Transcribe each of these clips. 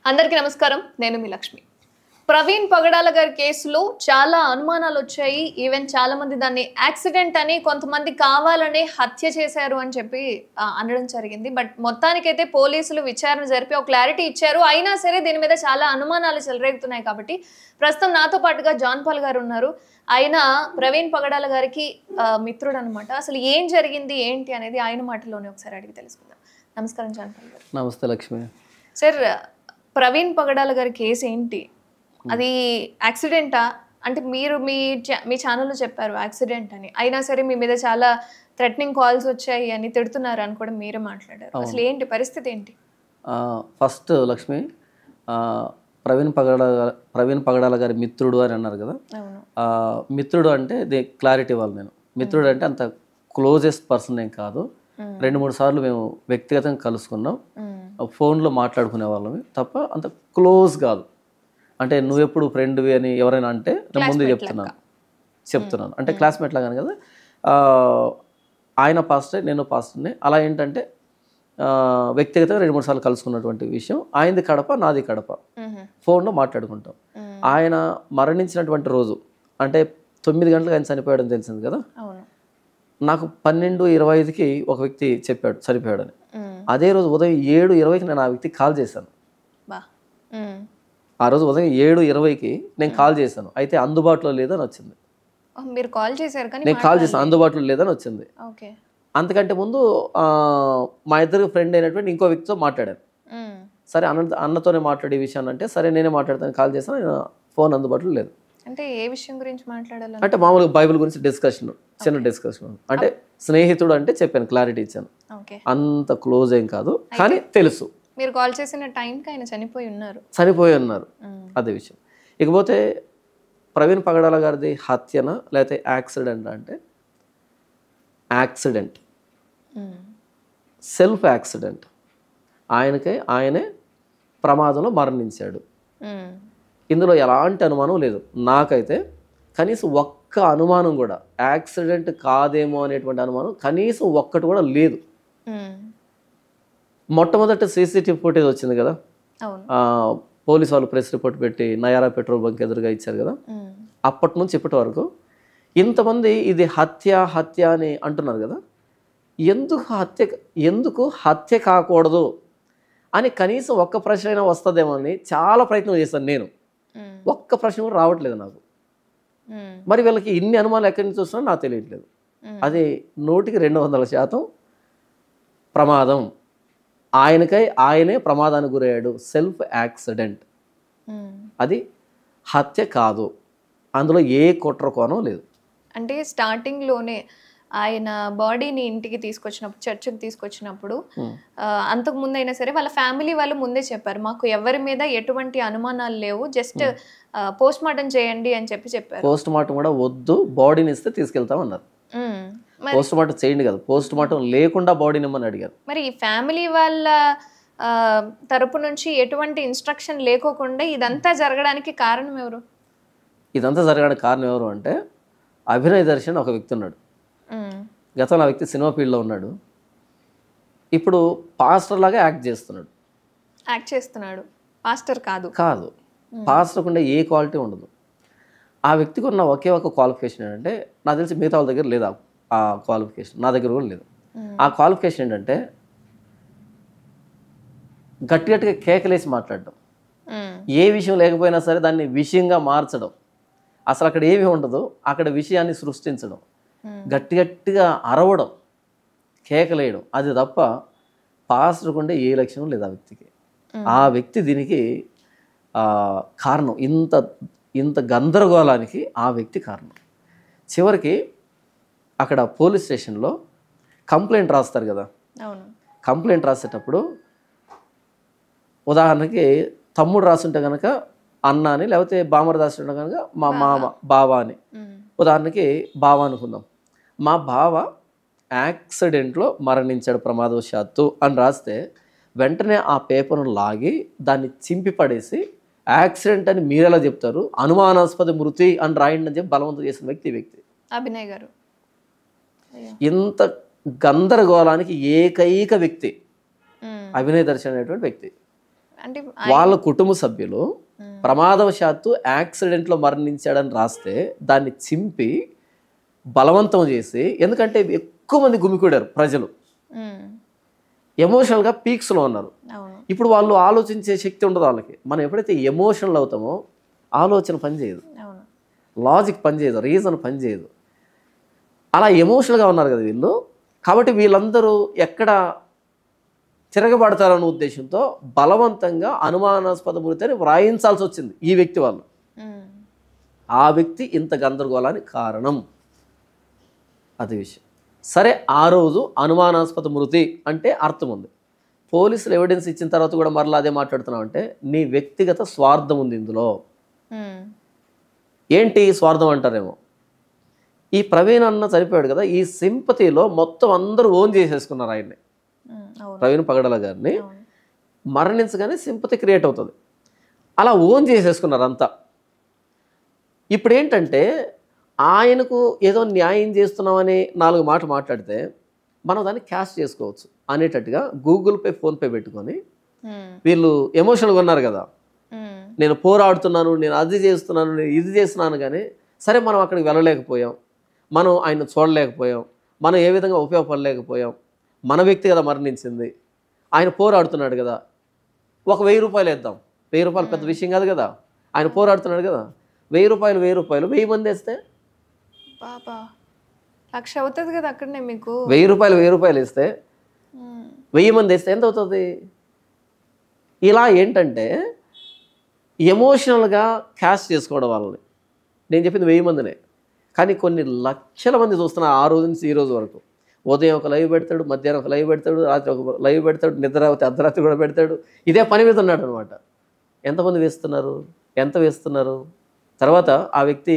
అందరికీ నమస్కారం. నేను మీ లక్ష్మి. ప్రవీణ్ పగడాల గారి కేసులో చాలా అనుమానాలు వచ్చాయి. ఈవెన్ చాలా మంది దాన్ని యాక్సిడెంట్ అని, కొంతమంది కావాలనే హత్య చేశారు అని చెప్పి అనడం జరిగింది. బట్ మొత్తానికైతే పోలీసులు విచారణ జరిపి ఒక క్లారిటీ ఇచ్చారు. అయినా సరే దీని మీద చాలా అనుమానాలు చెలరేగుతున్నాయి. కాబట్టి ప్రస్తుతం నాతో పాటుగా జాన్ పాల్ గారు ఉన్నారు. ఆయన ప్రవీణ్ పగడాల గారికి మిత్రుడు అనమాట. అసలు ఏం జరిగింది ఏంటి అనేది ఆయన మాటల్లోనే ఒకసారి అడిగి తెలుసుకుందాం. నమస్కారం జాన్ పాల్ గారు. నమస్తే లక్ష్మి. సార్, ప్రవీణ్ పగడాల గారి కేసు ఏంటి? అది యాక్సిడెంటా? అంటే మీరు మీ ఛానల్లో చెప్పారు యాక్సిడెంట్ అని. అయినా సరే మీ మీద చాలా థ్రెటనింగ్ కాల్స్ వచ్చాయి అని తిడుతున్నారు అని కూడా మీరే మాట్లాడారు. అసలు ఏంటి పరిస్థితి ఏంటి? ఫస్ట్ లక్ష్మి, ప్రవీణ్ పగడాల గారి మిత్రుడు అని అన్నారు కదా. మిత్రుడు అంటే క్లారిటీ ఇవ్వాలి. నేను మిత్రుడు అంటే అంత క్లోజెస్ట్ పర్సన్ ఏం కాదు. 2-3 సార్లు మేము వ్యక్తిగతంగా కలుసుకున్నాం, ఫోన్లో మాట్లాడుకునే వాళ్ళమి తప్ప అంత క్లోజ్ కాదు. అంటే నువ్వెప్పుడు ఫ్రెండ్వి అని ఎవరైనా అంటే నేను ముందే చెప్తున్నాను అంటే క్లాస్మేట్ లాగానే కదా. ఆయన పాస్టర్, నేను పాస్టర్ని. అలా ఏంటంటే వ్యక్తిగతంగా 2-3 సార్లు కలుసుకున్నటువంటి విషయం. ఆయనది కడప, నాది కడప. ఫోన్లో మాట్లాడుకుంటాం. ఆయన మరణించినటువంటి రోజు అంటే 9 గంటలకు ఆయన చనిపోయాడని తెలిసింది కదా. నాకు 12:25కి ఒక వ్యక్తి చెప్పాడు చనిపోయాడని. అదే రోజు ఉదయం 7:20కి నేను ఆ వ్యక్తికి కాల్ చేశాను. ఆ రోజు ఉదయం 7:20కి నేను కాల్ చేశాను. అయితే అందుబాటులో లేదని వచ్చింది. మీరు కాల్ చేశారు కానీ నేను కాల్ చేశాను, అందుబాటులో లేదని వచ్చింది. అంతకంటే ముందు మా ఇద్దరు ఫ్రెండ్ అయినటువంటి ఇంకో వ్యక్తితో మాట్లాడాను. సరే అన్నతోనే మాట్లాడే విషయాన్ని అంటే సరే నేనే మాట్లాడతాను కాల్ చేశాను. ఆయన ఫోన్ అందుబాటులో లేదు. అంటే ఏ విషయం గురించి మాట్లాడాలి? అంటే మామూలుగా బైబిల్ గురించి డిస్కషన్, చిన్న డిస్కషన్. అంటే స్నేహితుడు అంటే చెప్పాను, క్లారిటీ ఇచ్చాను. అంత క్లోజ్ ఏం కాదు కానీ తెలుసు. మీరు కాల్ చేసిన టైంకి ఆయన చనిపోయి ఉన్నారు. అదే విషయం. ఇకపోతే ప్రవీణ్ పగడాల గారిది హత్యనా లేకపోతే యాక్సిడెంట్ అంటే యాక్సిడెంట్, సెల్ఫ్ యాక్సిడెంట్. ఆయనే ప్రమాదంలో మరణించాడు. ఇందులో ఎలాంటి అనుమానం లేదు. నాకైతే కనీసం ఒక్క అనుమానం కూడా యాక్సిడెంట్ కాదేమో అనేటువంటి అనుమానం కనీసం ఒక్కటి కూడా లేదు. మొట్టమొదటి CCTV ఫుటేజ్ వచ్చింది కదా, పోలీసు వాళ్ళు ప్రెస్ రిపోర్ట్ పెట్టి నయారా పెట్రోల్ బంక్ ఎదురుగా ఇచ్చారు కదా. అప్పటి నుంచి ఇప్పటి వరకు ఇంతమంది ఇది హత్య అని అంటున్నారు కదా. ఎందుకు హత్య కాకూడదు అని కనీసం ఒక్క ప్రశ్న అయినా వస్తుందేమో అని చాలా ప్రయత్నం చేశాను నేను. ఒక్క ప్రశ్న కూడా రావట్లేదు నాకు. మరి వీళ్ళకి ఇన్ని అనుమానాలు ఎక్కడి నుంచి వస్తున్నా నాకు తెలియట్లేదు. అది 100% ప్రమాదం. ఆయనే ప్రమాదానికి గురయ్యాడు, సెల్ఫ్ యాక్సిడెంట్. అది హత్య కాదు. అందులో ఏ కుట్ర కోణం లేదు. అంటే స్టార్టింగ్లోనే ఆయన బాడీని ఇంటికి తీసుకొచ్చినప్పుడు, చర్చికి తీసుకొచ్చినప్పుడు అంతకుముందు అయినా సరే వాళ్ళ ఫ్యామిలీ వాళ్ళు ముందే చెప్పారు, మాకు ఎవరి మీద ఎటువంటి అనుమానాలు లేవు, జస్ట్ పోస్ట్ మార్టం చేయండి అని చెప్పారు. పోస్ట్ మార్టం కూడా వద్దు, బాడీని ఇస్తే తీసుకెళ్తామన్నారు. పోస్ట్ మార్టం చేయండి కదా, పోస్ట్ మార్టం లేకుండా బాడీని ఇమ్మని అడిగారు. మరి ఈ ఫ్యామిలీ వాళ్ళ తరపు నుంచి ఎటువంటి ఇన్స్ట్రక్షన్ లేకోకుండా ఇదంతా జరగడానికి కారణం ఎవరు? ఇదంతా జరగడానికి కారణం ఎవరు అంటే అభినయ్ దర్శన్ ఒక వ్యక్తి ఉన్నాడు. గతంలో ఆ వ్యక్తి సినిమా ఫీల్డ్లో ఉన్నాడు. ఇప్పుడు పాస్టర్ లాగా యాక్ట్ చేస్తున్నాడు. పాస్టర్ కాదు. పాస్టర్కు ఉండే ఏ క్వాలిటీ ఉండదు. ఆ వ్యక్తికి ఉన్న ఒకే ఒక క్వాలిఫికేషన్ ఏంటంటే, నాకు తెలిసి మిగతా వాళ్ళ దగ్గర లేదు ఆ క్వాలిఫికేషన్. నా దగ్గర కూడా లేదు. ఆ క్వాలిఫికేషన్ ఏంటంటే గట్టిగా కేకలేసి మాట్లాడడం, ఏ విషయం లేకపోయినా సరే దాన్ని విషయంగా మార్చడం, అసలు అక్కడ ఏమీ ఉండదు అక్కడ విషయాన్ని సృష్టించడం, గట్టిగా అరవడం, కేకలేయడం, అది తప్ప పాస్టర్కు ఉండే ఏ లక్షణం లేదు ఆ వ్యక్తికి. ఆ వ్యక్తి దీనికి కారణం. ఇంత గందరగోళానికి ఆ వ్యక్తి కారణం. చివరికి అక్కడ పోలీస్ స్టేషన్లో కంప్లైంట్ రాస్తారు కదా. కంప్లైంట్ రాసేటప్పుడు ఉదాహరణకి తమ్ముడు రాస్తుంటే కనుక అన్న అని, లేకపోతే బామర్ రాస్తుంటే కనుక మా మామ బావ అని. ఉదాహరణకి బావ అనుకుందాం. మా బావ యాక్సిడెంట్లో మరణించాడు ప్రమాదవశాత్తు అని రాస్తే వెంటనే ఆ పేపర్ను లాగి దాన్ని చింపి పడేసి యాక్సిడెంట్ అని మీరెలా చెప్తారు, అనుమానాస్పద మృతి అని రాయండి అని చెప్పి బలవంతం చేసిన వ్యక్తి అభినయ్ గారు. ఇంత గందరగోళానికి ఏకైక వ్యక్తి అభినయ్ దర్శన్ అనేటువంటి వ్యక్తి. అంటే వాళ్ళ కుటుంబ సభ్యులు ప్రమాదవశాత్తు యాక్సిడెంట్లో మరణించాడని రాస్తే దాన్ని చింపి బలవంతం చేసి, ఎందుకంటే ఎక్కువ మంది గుమికూడారు ప్రజలు, ఎమోషనల్గా పీక్స్లో ఉన్నారు. ఇప్పుడు వాళ్ళు ఆలోచించే శక్తి ఉండదు వాళ్ళకి. మనం ఎప్పుడైతే ఎమోషనల్ అవుతామో ఆలోచన పనిచేయదు, లాజిక్ పనిచేయదు, రీజన్ పనిచేయదు. అలా ఎమోషనల్గా ఉన్నారు కదా వీళ్ళు. కాబట్టి వీళ్ళందరూ ఎక్కడ తిరగబడతారన్న ఉద్దేశంతో బలవంతంగా అనుమానాస్పద మృతిని వ్రాయించాల్సి వచ్చింది ఈ వ్యక్తి వాళ్ళు. ఆ వ్యక్తి ఇంత గందరగోళానికి కారణం, అది విషయం. సరే, ఆ రోజు అనుమానాస్పద మృతి అంటే అర్థం ఉంది. పోలీసులు ఎవిడెన్స్ ఇచ్చిన తర్వాత కూడా మరలా అదే మాట్లాడుతున్నావు అంటే నీ వ్యక్తిగత స్వార్థం ఉంది ఇందులో. ఏంటి స్వార్థం అంటారేమో. ఈ ప్రవీణ్ అన్న చనిపోయాడు కదా, ఈ సింపతిలో మొత్తం అందరూ ఓన్ చేసేసుకున్నారు ఆయన్ని, ప్రవీణ్ పగడాల గారిని. మరణించగానే సింపతి క్రియేట్ అవుతుంది. అలా ఓన్ చేసేసుకున్నారు అంతా. ఇప్పుడు ఏంటంటే ఆయనకు ఏదో న్యాయం చేస్తున్నామని 4 మాటలు మాట్లాడితే మనం దాన్ని క్యాష్ చేసుకోవచ్చు అనేటట్టుగా గూగుల్ పే, ఫోన్పే పెట్టుకొని వీళ్ళు ఎమోషనల్గా ఉన్నారు కదా, నేను పోరాడుతున్నాను, నేను అది చేస్తున్నాను, నేను ఇది చేస్తున్నాను. కానీ సరే, మనం అక్కడికి వెళ్ళలేకపోయాం, మనం ఆయన చూడలేకపోయాం, మనం ఏ విధంగా ఉపయోగపడలేకపోయాం, మన వ్యక్తి కదా మరణించింది, ఆయన పోరాడుతున్నాడు కదా, ఒక 1000 రూపాయలు వేద్దాం. 1000 రూపాయలు పెద్ద విషయం కాదు కదా, ఆయన పోరాడుతున్నాడు కదా. 1000 రూపాయలు 1000 మంది వేస్తే బాబా 1,00,000 అవుతుంది కదా అక్కడనే. మీకు 1000 రూపాయలు వేస్తే 1000 మంది వేస్తే ఎంత అవుతుంది? ఇలా ఏంటంటే ఎమోషనల్గా క్యాష్ చేసుకోవడం వాళ్ళని. నేను చెప్పింది 1000 మందినే, కానీ కొన్ని లక్షల మంది చూస్తున్నారు ఆ రోజు నుంచి ఈ రోజు వరకు. ఉదయం ఒక లైవ్ పెడతాడు, మధ్యాహ్నం ఒక లైవ్ పెడతాడు, రాత్రి ఒక లైవ్ పెడతాడు, నిద్రావతి అర్ధరాత్రి కూడా పెడతాడు. ఇదే పని మీద ఉన్నాడు అనమాట. ఎంతమంది వేస్తున్నారు, ఎంత వేస్తున్నారు? తర్వాత ఆ వ్యక్తి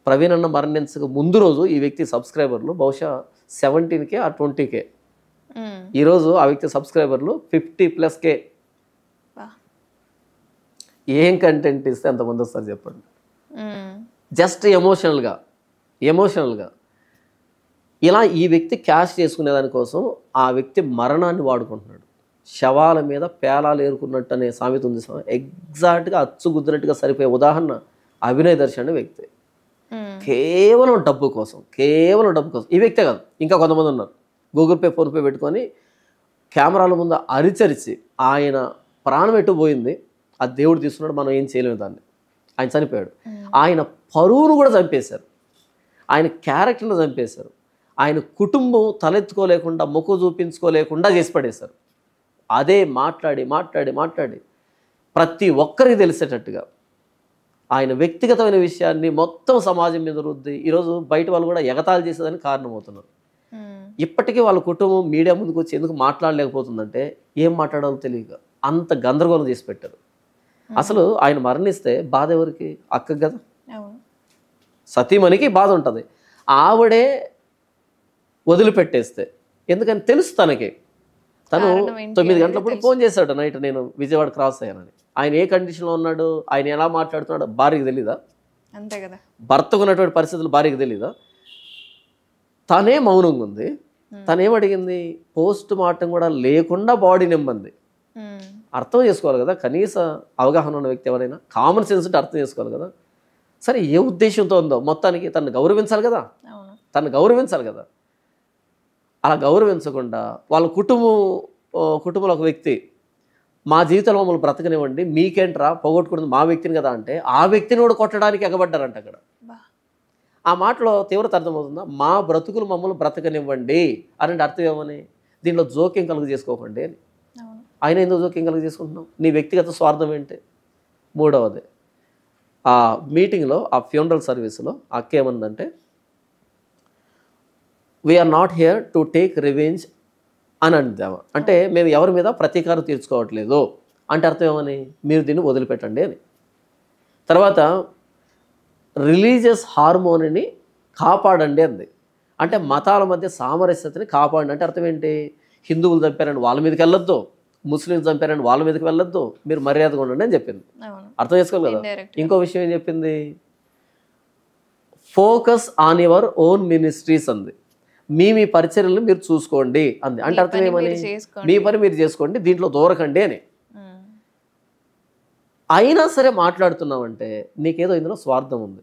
ప్రవీణ్ అన్న మరణించక ముందు రోజు ఈ వ్యక్తి సబ్స్క్రైబర్లు బహుశా 17K ఆ 20K. ఈరోజు ఆ వ్యక్తి సబ్స్క్రైబర్లు 50+K. ఏం కంటెంట్ ఇస్తే ఎంతమంది వస్తారు చెప్పండి? జస్ట్ ఎమోషనల్గా ఇలా ఈ వ్యక్తి క్యాష్ చేసుకునే దానికోసం ఆ వ్యక్తి మరణాన్ని వాడుకుంటున్నాడు. శవాల మీద పేలాలు ఏరుకున్నట్టు అనే సామెత ఉంది. ఎగ్జాక్ట్గా అచ్చుగుద్దినట్టుగా సరిపోయే ఉదాహరణ అభినయ్ దర్శన్ అనే వ్యక్తి. కేవలం డబ్బు కోసం ఈ వ్యక్తే కాదు, ఇంకా కొంతమంది ఉన్నారు. గూగుల్ పే, ఫోన్పే పెట్టుకొని కెమెరాల ముందు అరిచరిచి ఆయన ప్రాణం ఎటు పోయింది, ఆ దేవుడు తీసుకున్నాడు, మనం ఏం చేయలేము దాన్ని. ఆయన చనిపోయాడు. ఆయన పరువును కూడా చంపేశారు, ఆయన క్యారెక్టర్ను చంపేశారు, ఆయన కుటుంబం తలెత్తుకోలేకుండా, ముఖం చూపించుకోలేకుండా చేసి పడేశారు. అదే మాట్లాడి ప్రతి ఒక్కరికి తెలిసేటట్టుగా ఆయన వ్యక్తిగతమైన విషయాన్ని మొత్తం సమాజం మీద రుద్ది ఈరోజు బయట వాళ్ళు కూడా ఎగతాళి చేసేదానికి కారణమవుతున్నారు. ఇప్పటికీ వాళ్ళ కుటుంబం మీడియా ముందుకు వచ్చి ఎందుకు మాట్లాడలేకపోతుందంటే ఏం మాట్లాడాలో తెలియక అంత గందరగోళం చేసి పెట్టారు. అసలు ఆయన మరణిస్తే బాధ ఎవరికి? అక్కకి కదా, సతీమణికి బాధ ఉంటుంది. ఆవిడే వదిలిపెట్టేస్తే, ఎందుకని తెలుసు తనకి. తను 9 గంటలప్పుడు ఫోన్ చేశాడు నైట్, నేను విజయవాడ క్రాస్ అయ్యానని. ఆయన ఏ కండిషన్లో ఉన్నాడు, ఆయన ఎలా మాట్లాడుతున్నాడు భార్యకి తెలీదా? అంతే కదా. భర్తకు ఉన్నటువంటి పరిస్థితులు భార్యకి తెలీదా? తనే మౌనంగా ఉంది. తనేమడిగింది? పోస్ట్ మార్టం కూడా లేకుండా బాడీ నిమ్మంది. అర్థం చేసుకోవాలి కదా, కనీస అవగాహన ఉన్న వ్యక్తి ఎవరైనా కామన్ సెన్స్ ఉంటే అర్థం చేసుకోవాలి కదా. సరే, ఏ ఉద్దేశంతో ఉందో మొత్తానికి తను గౌరవించాలి కదా. అలా గౌరవించకుండా వాళ్ళ కుటుంబంలో ఒక వ్యక్తి, మా జీవితంలో మమ్మల్ని బ్రతకనివ్వండి, మీకేంట్రా పోగొట్టుకున్నది మా వ్యక్తిని కదా అంటే ఆ వ్యక్తిని కూడా కొట్టడానికి ఎగబడ్డారంట అక్కడ. ఆ మాటలో తీవ్రత అర్థమవుతుందా? మా బ్రతుకులు మమ్మల్ని బ్రతకనివ్వండి అని అర్థం ఏమని? దీంట్లో జోక్యం కలుగు చేసుకోకండి అని. ఆయన ఎందుకు జోక్యం కలుగు చేసుకుంటున్నాం? నీ వ్యక్తిగత స్వార్థం ఏంటి? మూడవది, ఆ మీటింగ్లో, ఆ ఫ్యూనరల్ సర్వీస్లో అక్క ఏమందంటే, we are not here to take revenge అని అందామా. అంటే మేము ఎవరి మీద ప్రతీకారం తీర్చుకోవట్లేదు అంటే అర్థం ఏమని? మీరు దీన్ని వదిలిపెట్టండి అని. తర్వాత రిలీజియస్ హార్మోనీని కాపాడండి అంది. అంటే మతాల మధ్య సామరస్యతని కాపాడండి అంటే అర్థం ఏంటి? హిందువులు చంపారని వాళ్ళ మీదకి వెళ్ళొద్దు, ముస్లింలు చంపారని వాళ్ళ మీదకి వెళ్ళొద్దు, మీరు మర్యాదగా ఉండండి అని చెప్పింది. అర్థం చేసుకోవాలి కదా. ఇంకో విషయం ఏం చెప్పింది? Focus on your own ministries అంది. మీ పరిచర్యలను మీరు చూసుకోండి అంది. అంటే అర్థం ఏమని? మీ పని మీరు చేసుకోండి, దీంట్లో దూరకండి అని. అయినా సరే మాట్లాడుతున్నావంటే నీకేదో ఇందులో స్వార్థం ఉంది.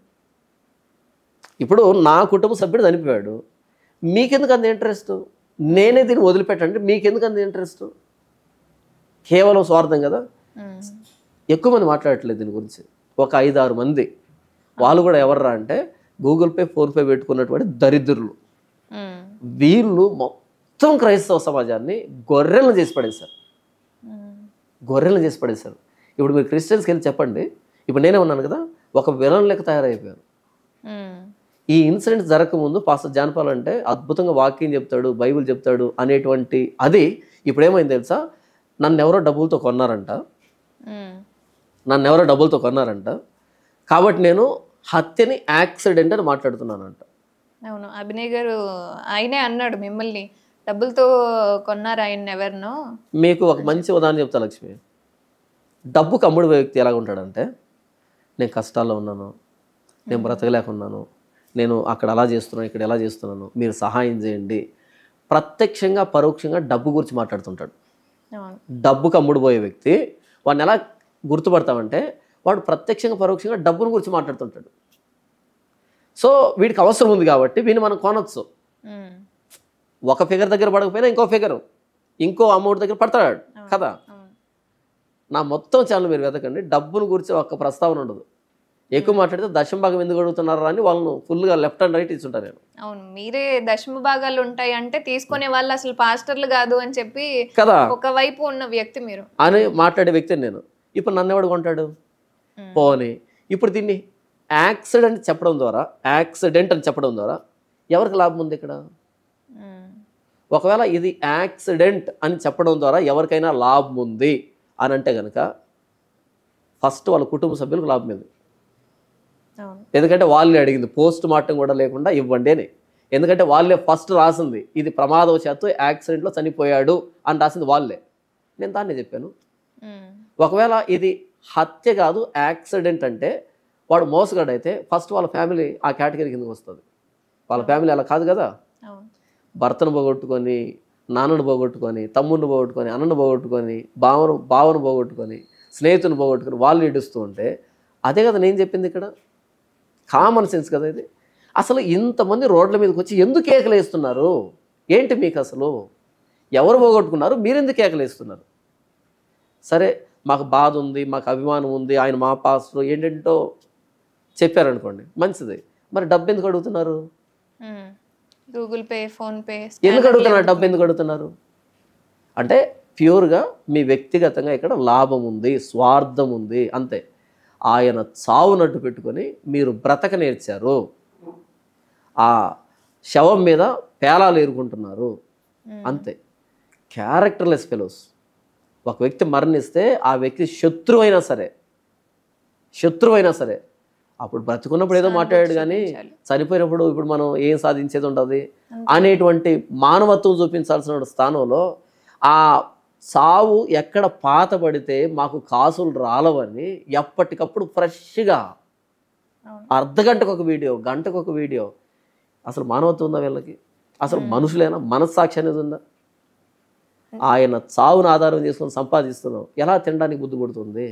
ఇప్పుడు నా కుటుంబ సభ్యుడు చనిపోయాడు, మీకెందుకు అంత ఇంట్రెస్ట్? నేనే దీన్ని వదిలిపెట్టండి, మీకెందుకు అంత ఇంట్రెస్ట్? కేవలం స్వార్థం కదా. ఎక్కువ మంది మాట్లాడట్లేదు దీని గురించి. ఒక 5-6 మంది, వాళ్ళు కూడా ఎవర్రా అంటే గూగుల్ పే, ఫోన్పే పెట్టుకున్నటువంటి దరిద్రులు. వీళ్ళు మొత్తం క్రైస్తవ సమాజాన్ని గొర్రెలను చేసి పడేశారు. గొర్రెలను చేసి పడేశారు. ఇప్పుడు మీరు క్రిస్టియన్స్కి వెళ్ళి చెప్పండి, ఇప్పుడు నేనే ఉన్నాను కదా, ఒక విలన్ లెక్క తయారైపోయారు. ఈ ఇన్సిడెంట్ జరగకముందు పాస్టర్ జానపాల్ అంటే అద్భుతంగా వాక్యం చెప్తాడు, బైబిల్ చెప్తాడు అనేటువంటి అది ఇప్పుడు ఏమైంది తెలుసా? నన్ను ఎవరో డబ్బులతో కొన్నారంట, కాబట్టి నేను హత్యని యాక్సిడెంట్ అని మాట్లాడుతున్నానంట. అవును, అభినయ్ గారు ఆయనే అన్నాడు, మిమ్మల్ని డబ్బులతో కొన్నారు ఆయన ఎవరినో. మీకు ఒక మంచి ఉదాహరణ చెప్తా లక్ష్మి. డబ్బుకు అమ్ముడు వ్యక్తి ఎలాగ ఉంటాడంటే, నేను కష్టాల్లో ఉన్నాను, నేను బ్రతకలేకున్నాను, నేను అక్కడ అలా చేస్తున్నాను, ఇక్కడ ఎలా చేస్తున్నాను, మీరు సహాయం చేయండి. ప్రత్యక్షంగా పరోక్షంగా డబ్బు గురించి మాట్లాడుతుంటాడు. డబ్బుకు అమ్ముడు పోయే వ్యక్తి, వాడిని ఎలా గుర్తుపడతామంటే వాడు ప్రత్యక్షంగా పరోక్షంగా డబ్బును గురించి మాట్లాడుతుంటాడు. సో వీడికి అవసరం ఉంది కాబట్టి వీడిని మనం కొనొచ్చు. ఒక ఫిగర్ దగ్గర పడకపోయినా ఇంకో అమౌంట్ దగ్గర పడతాడు కదా. నా మొత్తం ఛానల్ మీరు వెతకండి, డబ్బును గురించి ఒక్క ప్రస్తావన ఉండదు. ఎక్కువ మాట్లాడితే దశమ భాగం ఎందుకు అడుగుతున్నారు అని వాళ్ళను ఫుల్గా లెఫ్ట్ అండ్ రైట్ ఇచ్చుంటాను నేను. అవును, మీరే దశమ భాగాలు ఉంటాయి అంటే తీసుకునే వాళ్ళు అసలు పాస్టర్లు కాదు అని చెప్పి కదా ఒకవైపు ఉన్న వ్యక్తి మీరు అని మాట్లాడే వ్యక్తిని నేను. ఇప్పుడు నన్ను ఎవడు కొంటాడు? పోనీ ఇప్పుడు దీన్ని యాక్సిడెంట్ అని చెప్పడం ద్వారా ఎవరికి లాభం ఉంది ఇక్కడ? ఒకవేళ ఇది యాక్సిడెంట్ అని చెప్పడం ద్వారా ఎవరికైనా లాభం ఉంది అని అంటే కనుక ఫస్ట్ వాళ్ళ కుటుంబ సభ్యులకు లాభం ఉంది. ఎందుకంటే వాళ్ళే అడిగింది, పోస్ట్ మార్టం కూడా లేకుండా ఇవ్వండి అని. ఎందుకంటే వాళ్ళే ఫస్ట్ రాసింది, ఇది ప్రమాదవశాత్తు యాక్సిడెంట్లో చనిపోయాడు అని రాసింది వాళ్ళే. నేను దాన్నే చెప్పాను. ఒకవేళ ఇది హత్య కాదు యాక్సిడెంట్ అంటే వాడు మోసగాడు అయితే ఫస్ట్ వాళ్ళ ఫ్యామిలీ ఆ కేటగిరీ కిందకి వస్తుంది. వాళ్ళ ఫ్యామిలీ అలా కాదు కదా. భర్తను పోగొట్టుకొని, నాన్నను పోగొట్టుకొని, తమ్ముడిని పోగొట్టుకొని, అన్నను పోగొట్టుకొని, బావను పోగొట్టుకొని, స్నేహితుని పోగొట్టుకొని వాళ్ళు ఏడుస్తూ ఉంటే అదే కదా నేను చెప్పింది ఇక్కడ. కామన్ సెన్స్ కదా ఇది. అసలు ఇంతమంది రోడ్ల మీదకి వచ్చి ఎందుకు కేకలు వేస్తున్నారు? ఏంటి మీకు అసలు? ఎవరు పోగొట్టుకున్నారు? మీరెందుకు కేకలు వేస్తున్నారు? సరే మాకు బాధ ఉంది, మాకు అభిమానం ఉంది, ఆయన మా పాస్టర్ ఏంటంటో చెప్పారనుకోండి, మంచిది. మరి డబ్బు ఎందుకు అడుగుతున్నారు? గూగుల్ పే, ఫోన్ పే ఎందుకు అడుగుతున్నారు? డబ్బు ఎందుకు అడుగుతున్నారు అంటే ప్యూర్గా మీ వ్యక్తిగతంగా ఇక్కడ లాభం ఉంది, స్వార్థం ఉంది, అంతే. ఆయన చావునట్టు పెట్టుకొని మీరు బ్రతక నేర్చారు, ఆ శవం మీద పేలాలు ఏరుకుంటున్నారు, అంతే. Characterless fellows. ఒక వ్యక్తి మరణిస్తే ఆ వ్యక్తి శత్రువైనా సరే అప్పుడు బ్రతుకున్నప్పుడు ఏదో మాట్లాడాడు కానీ చనిపోయినప్పుడు ఇప్పుడు మనం ఏం సాధించేది ఉండదు అనేటువంటి మానవత్వం చూపించాల్సిన స్థానంలో ఆ సావు ఎక్కడ పాత పడితే మాకు కాసులు రాలవని ఎప్పటికప్పుడు ఫ్రెష్గా అర్ధగంటకు ఒక వీడియో, గంటకు ఒక వీడియో. అసలు మానవత్వం ఉందా వీళ్ళకి? అసలు మనుషులేనా? మనస్సాక్షి అనేది ఉందా? ఆయన చావును ఆధారం చేసుకొని సంపాదిస్తున్నాం, ఎలా తినడానికి బుద్ధి పుడుతుంది?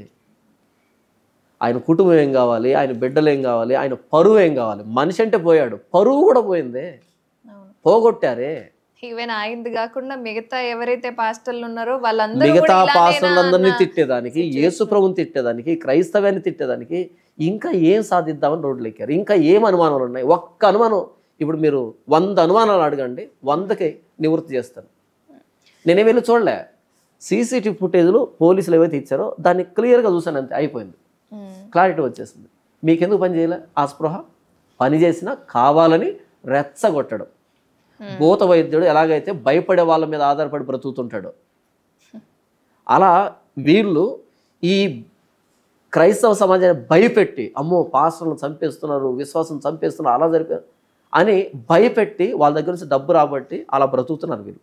ఆయన కుటుంబం ఏం కావాలి, ఆయన బిడ్డలు ఏం కావాలి, ఆయన పరువు ఏం కావాలి? మనిషి అంటే పోయాడు, పరువు కూడా పోయిందే, పోగొట్టారే. ఈవెన్ ఆయనది కాకుండా మిగతా ఎవరైతే పాస్టర్లు ఉన్నారో వాళ్ళందరూ మిగతా పాస్టర్లందరినీ తిట్టేదానికి, యేసు ప్రభుని తిట్టేదానికి, క్రైస్తవాన్ని తిట్టేదానికి ఇంకా ఏం సాధిద్దామని రోడ్లు ఎక్కారు. ఇంకా ఏం అనుమానాలు ఉన్నాయి? ఒక్క అనుమానం, ఇప్పుడు మీరు 100 అనుమానాలు అడగండి, 100కి నివృత్తి చేస్తాను. నేనే వెళ్ళి చూడలే, సీసీటీవీ ఫుటేజ్లు పోలీసులు ఏవైతే ఇచ్చారో దాన్ని క్లియర్గా చూసాను, అంతే, అయిపోయింది, క్లారిటీ వచ్చేసింది. మీకెందుకు పని చేయలే? ఆ స్పృహ పని చేసినా కావాలని రెచ్చగొట్టడం. భూత వైద్యుడు ఎలాగైతే భయపడే వాళ్ళ మీద ఆధారపడి బ్రతుకుతుంటాడో అలా వీళ్ళు ఈ క్రైస్తవ సమాజాన్ని భయపెట్టి, అమ్మో పాస్టర్లను చంపేస్తున్నారు, విశ్వాసం చంపేస్తున్నారు, అలా జరిపారు అని భయపెట్టి వాళ్ళ దగ్గర నుంచి డబ్బు రాబట్టి అలా బ్రతుకుతున్నారు వీళ్ళు.